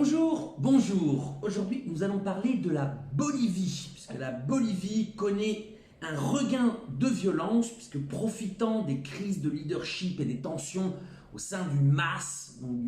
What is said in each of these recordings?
Bonjour, bonjour. Aujourd'hui, nous allons parler de la Bolivie, puisque la Bolivie connaît un regain de violence, puisque profitant des crises de leadership et des tensions au sein du MAS, donc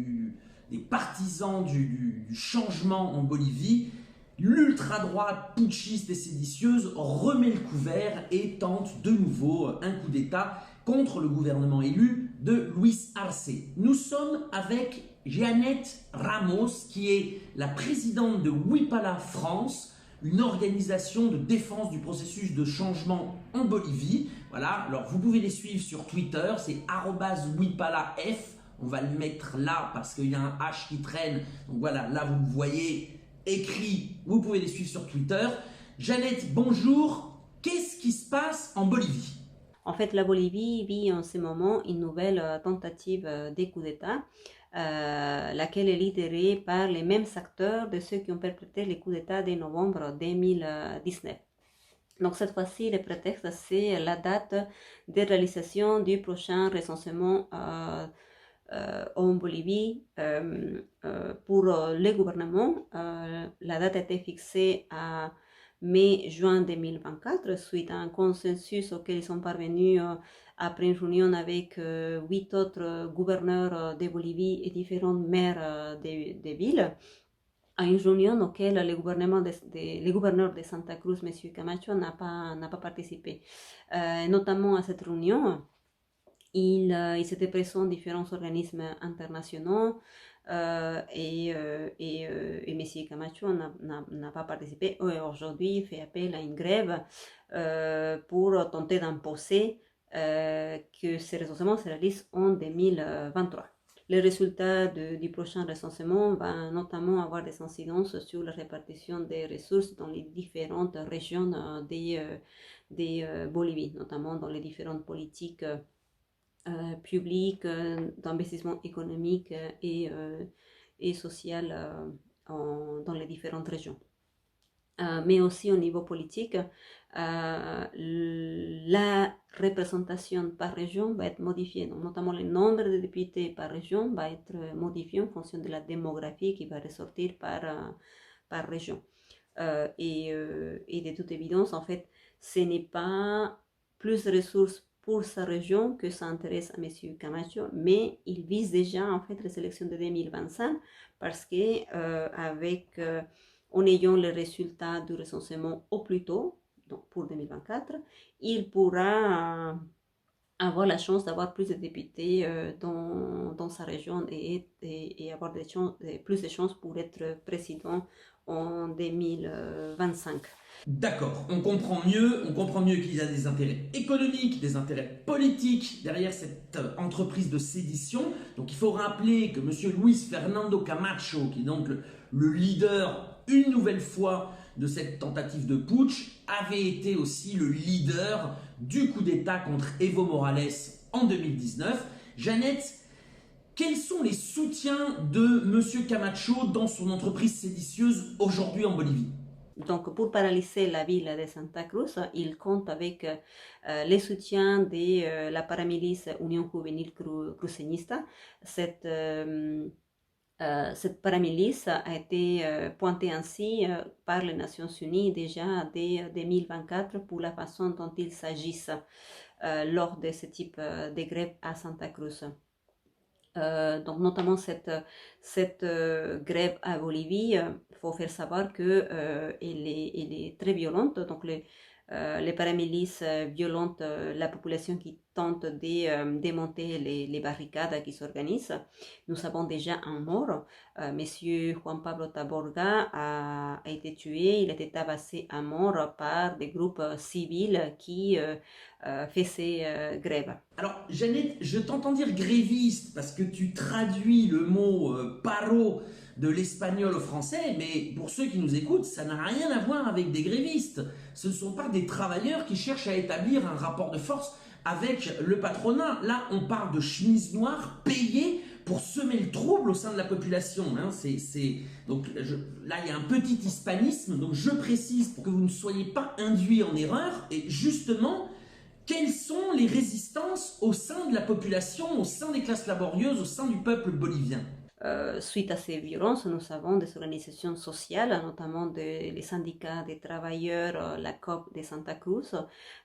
des partisans du changement en Bolivie, l'ultra-droite putschiste et séditieuse remet le couvert et tente de nouveau un coup d'État contre le gouvernement élu de Luis Arce. Nous sommes avec Jeannette Ramos, qui est la présidente de Wipala France, une organisation de défense du processus de changement en Bolivie. Voilà, alors vous pouvez les suivre sur Twitter, c'est @wipalaf. On va le mettre là parce qu'il y a un H qui traîne. Donc voilà, là vous voyez écrit, vous pouvez les suivre sur Twitter. Jeannette, bonjour. Qu'est-ce qui se passe en Bolivie ? En fait, la Bolivie vit en ce moment une nouvelle tentative de coup d'État, laquelle est lidérée par les mêmes acteurs de ceux qui ont perpétré les coups d'État de novembre 2019. Donc cette fois-ci, le prétexte, c'est la date de réalisation du prochain recensement en Bolivie pour le gouvernement. La date a été fixée à mai-juin 2024, suite à un consensus auquel ils sont parvenus après une réunion avec 8 autres gouverneurs de Bolivie et différents maires des villes, à une réunion auquel le gouverneur de Santa Cruz, M. Camacho, n'a pas participé. Notamment à cette réunion, il s'était présent différents organismes internationaux, et M. Camacho n'a pas participé. Aujourd'hui, il fait appel à une grève pour tenter d'imposer que ces recensements se réalisent en 2023. Le résultat du prochain recensement va notamment avoir des incidences sur la répartition des ressources dans les différentes régions des Bolivie, notamment dans les différentes politiques public, d'investissement économique et social dans les différentes régions. Mais aussi au niveau politique, la représentation par région va être modifiée. Donc, notamment le nombre de députés par région va être modifié en fonction de la démographie qui va ressortir par région. Et de toute évidence, en fait, ce n'est pas plus de ressources pour sa région que ça intéresse à M. Camacho, mais il vise déjà en fait les élections de 2025 parce que en ayant les résultats du recensement au plus tôt, donc pour 2024, il pourra avoir la chance d'avoir plus de députés dans sa région et avoir plus de chances pour être président en 2025. D'accord, on comprend mieux qu'il y a des intérêts économiques, des intérêts politiques derrière cette entreprise de sédition. Donc il faut rappeler que M. Luis Fernando Camacho, qui est donc le leader une nouvelle fois de cette tentative de putsch, avait été aussi le leader du coup d'État contre Evo Morales en 2019. Jeannette, quels sont les soutiens de M. Camacho dans son entreprise séditieuse aujourd'hui en Bolivie ? Donc, pour paralyser la ville de Santa Cruz, il compte avec les soutiens de la paramilice Unión Juvenil Cruceñista. Cette paramilice a été pointée ainsi par les Nations Unies déjà dès 2024 pour la façon dont ils s'agissent lors de ce type de grève à Santa Cruz. Donc notamment cette grève à Bolivie, il faut faire savoir que elle est très violente. Donc les paramilices violentent la population qui tente de démonter les barricades qui s'organisent. Nous avons déjà un mort. Monsieur Juan Pablo Taborga a été tué. Il a été tabassé à mort par des groupes civils qui faisaient grève. Alors, Jeannette, je t'entends dire gréviste parce que tu traduis le mot paro de l'espagnol au français, mais pour ceux qui nous écoutent, ça n'a rien à voir avec des grévistes. Ce ne sont pas des travailleurs qui cherchent à établir un rapport de force avec le patronat. Là, on parle de chemises noires payées pour semer le trouble au sein de la population. Donc là, il y a un petit hispanisme, donc je précise pour que vous ne soyez pas induits en erreur. Et justement, quelles sont les résistances au sein de la population, au sein des classes laborieuses, au sein du peuple bolivien ? Suite à ces violences, nous avons des organisations sociales, notamment les syndicats des travailleurs, la COP de Santa Cruz,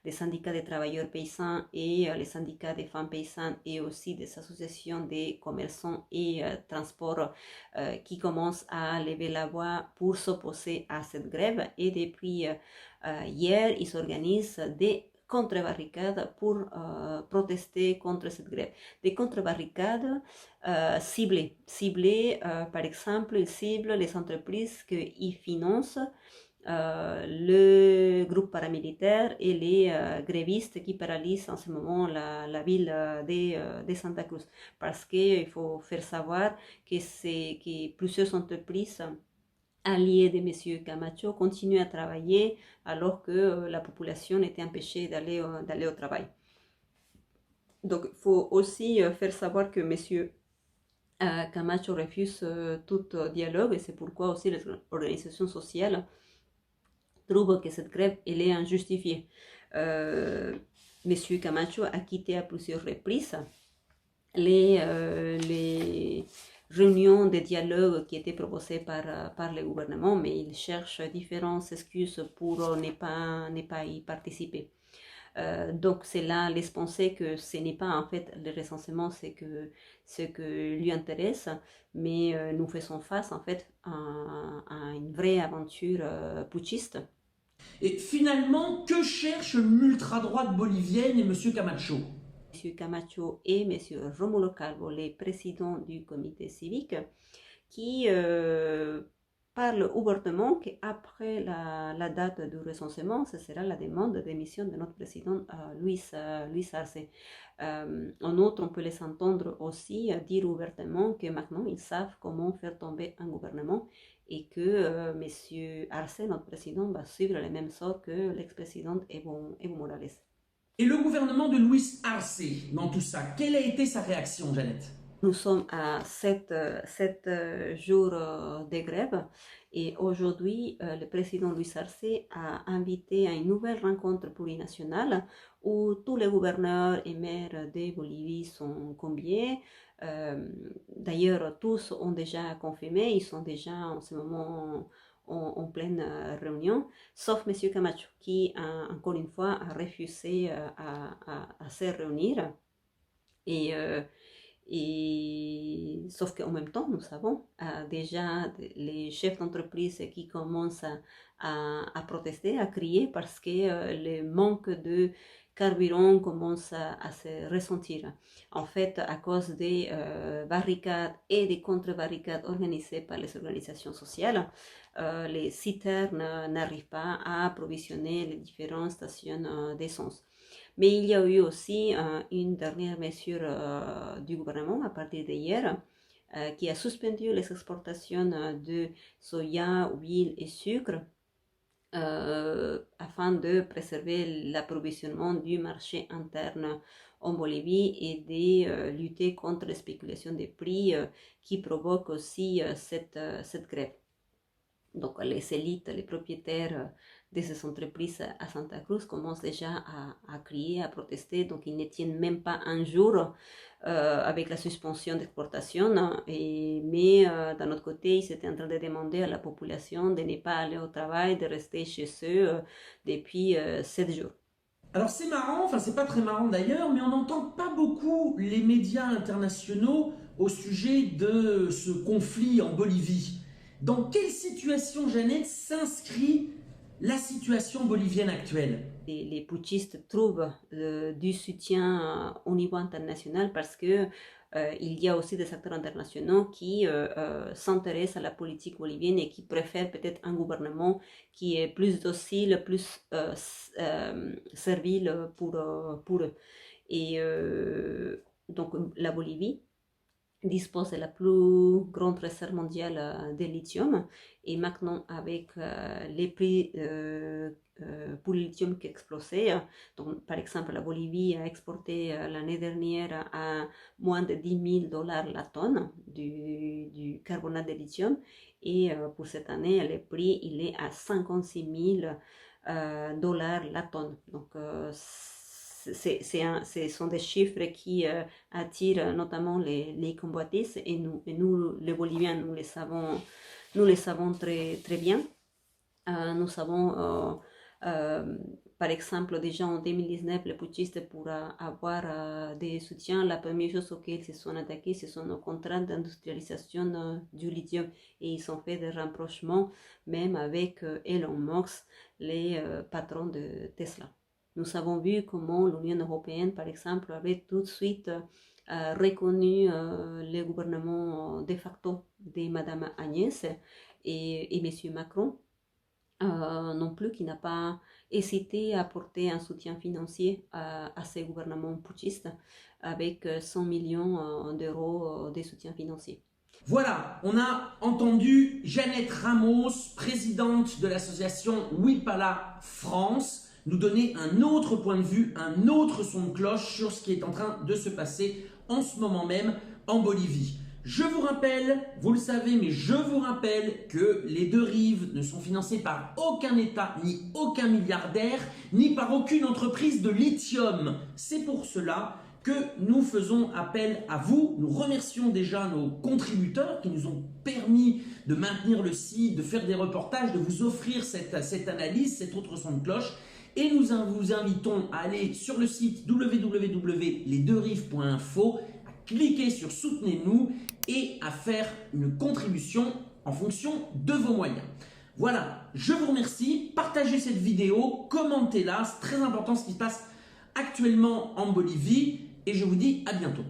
des syndicats des travailleurs paysans et les syndicats des femmes paysannes et aussi des associations des commerçants et transports qui commencent à lever la voix pour s'opposer à cette grève. Et depuis hier, ils organisent des contre-barricades pour protester contre cette grève. Des contre-barricades ciblées, par exemple, ils ciblent les entreprises qui financent le groupe paramilitaire et les grévistes qui paralysent en ce moment la ville de Santa Cruz. Parce qu'il faut faire savoir que plusieurs entreprises alliés de M. Camacho continuent à travailler alors que la population était empêchée d'aller au travail. Donc, il faut aussi faire savoir que M. Camacho refuse tout dialogue et c'est pourquoi aussi les organisations sociales trouvent que cette grève elle est injustifiée. M. Camacho a quitté à plusieurs reprises les réunions de dialogue qui étaient proposées par le gouvernement, mais il cherche différentes excuses pour ne pas y participer. Donc cela laisse penser que ce n'est pas en fait le recensement ce que lui intéresse, mais nous faisons face en fait à une vraie aventure putschiste. Et finalement, que cherche l'ultra-droite bolivienne et M. Camacho? M. Camacho et M. Romulo Calvo, les présidents du comité civique, qui parle ouvertement qu'après la date du recensement, ce sera la demande de démission de notre président Luis Arce. En outre, on peut les entendre aussi dire ouvertement que maintenant ils savent comment faire tomber un gouvernement et que M. Arce, notre président, va suivre le même sort que l'ex-président Evo Morales. Et le gouvernement de Luis Arce, dans tout ça, quelle a été sa réaction, Jeannette? Nous sommes à 7 jours de grève et aujourd'hui, le président Luis Arce a invité à une nouvelle rencontre plurinationale où tous les gouverneurs et maires de Bolivie sont conviés. D'ailleurs, tous ont déjà confirmé, ils sont déjà en ce moment en pleine réunion, sauf M. Camacho qui, encore une fois, a refusé à se réunir. Et sauf qu'en même temps, nous savons déjà les chefs d'entreprise qui commencent à protester, à crier parce que le manque de carburant commence à se ressentir. En fait, à cause des barricades et des contre-barricades organisées par les organisations sociales, les citernes n'arrivent pas à approvisionner les différentes stations d'essence. Mais il y a eu aussi une dernière mesure du gouvernement à partir d'hier qui a suspendu les exportations de soja, huile et sucre afin de préserver l'approvisionnement du marché interne en Bolivie et de lutter contre les spéculations des prix qui provoquent aussi cette grève. Donc les élites, les propriétaires de ces entreprises à Santa Cruz commencent déjà à crier, à protester, donc ils ne tiennent même pas un jour avec la suspension d'exportation, mais d'un autre côté, ils étaient en train de demander à la population de ne pas aller au travail, de rester chez eux depuis 7 jours. Alors c'est marrant, enfin c'est pas très marrant d'ailleurs, mais on n'entend pas beaucoup les médias internationaux au sujet de ce conflit en Bolivie. Dans quelle situation, Jeannette, s'inscrit la situation bolivienne actuelle? Les putschistes trouvent du soutien au niveau international parce que il y a aussi des acteurs internationaux qui s'intéressent à la politique bolivienne et qui préfèrent peut-être un gouvernement qui est plus docile, plus servile pour eux. Et donc la Bolivie dispose de la plus grande réserve mondiale de lithium et maintenant avec les prix pour le lithium qui explosaient, donc par exemple la Bolivie a exporté l'année dernière à moins de $10,000 la tonne du carbonate de lithium et pour cette année le prix il est à $56,000 la tonne. Donc ce sont des chiffres qui attirent notamment les convoitises et nous, les Boliviens, nous les savons très, très bien. Nous savons, par exemple, déjà en 2019, les putschistes, pour avoir des soutiens, la première chose auxquelles ils se sont attaqués, ce sont nos contrats d'industrialisation du lithium. Et ils ont fait des rapprochements, même avec Elon Musk, les patrons de Tesla. Nous avons vu comment l'Union européenne, par exemple, avait tout de suite reconnu le gouvernement de facto de Madame Agnès et M. Macron. Non plus, qui n'a pas hésité à apporter un soutien financier à ces gouvernements putschistes avec 100 millions d'euros de soutien financier. Voilà, on a entendu Jeannette Ramos, présidente de l'association Wipala France, nous donner un autre point de vue, un autre son de cloche sur ce qui est en train de se passer en ce moment même en Bolivie. Je vous rappelle, vous le savez, mais je vous rappelle que les deux rives ne sont financées par aucun État, ni aucun milliardaire, ni par aucune entreprise de lithium. C'est pour cela que nous faisons appel à vous. Nous remercions déjà nos contributeurs qui nous ont permis de maintenir le site, de faire des reportages, de vous offrir cette analyse, cet autre son de cloche. Et nous vous invitons à aller sur le site www.lesdeuxrives.info, à cliquer sur Soutenez-nous et à faire une contribution en fonction de vos moyens. Voilà, je vous remercie. Partagez cette vidéo, commentez-la, c'est très important ce qui se passe actuellement en Bolivie et je vous dis à bientôt.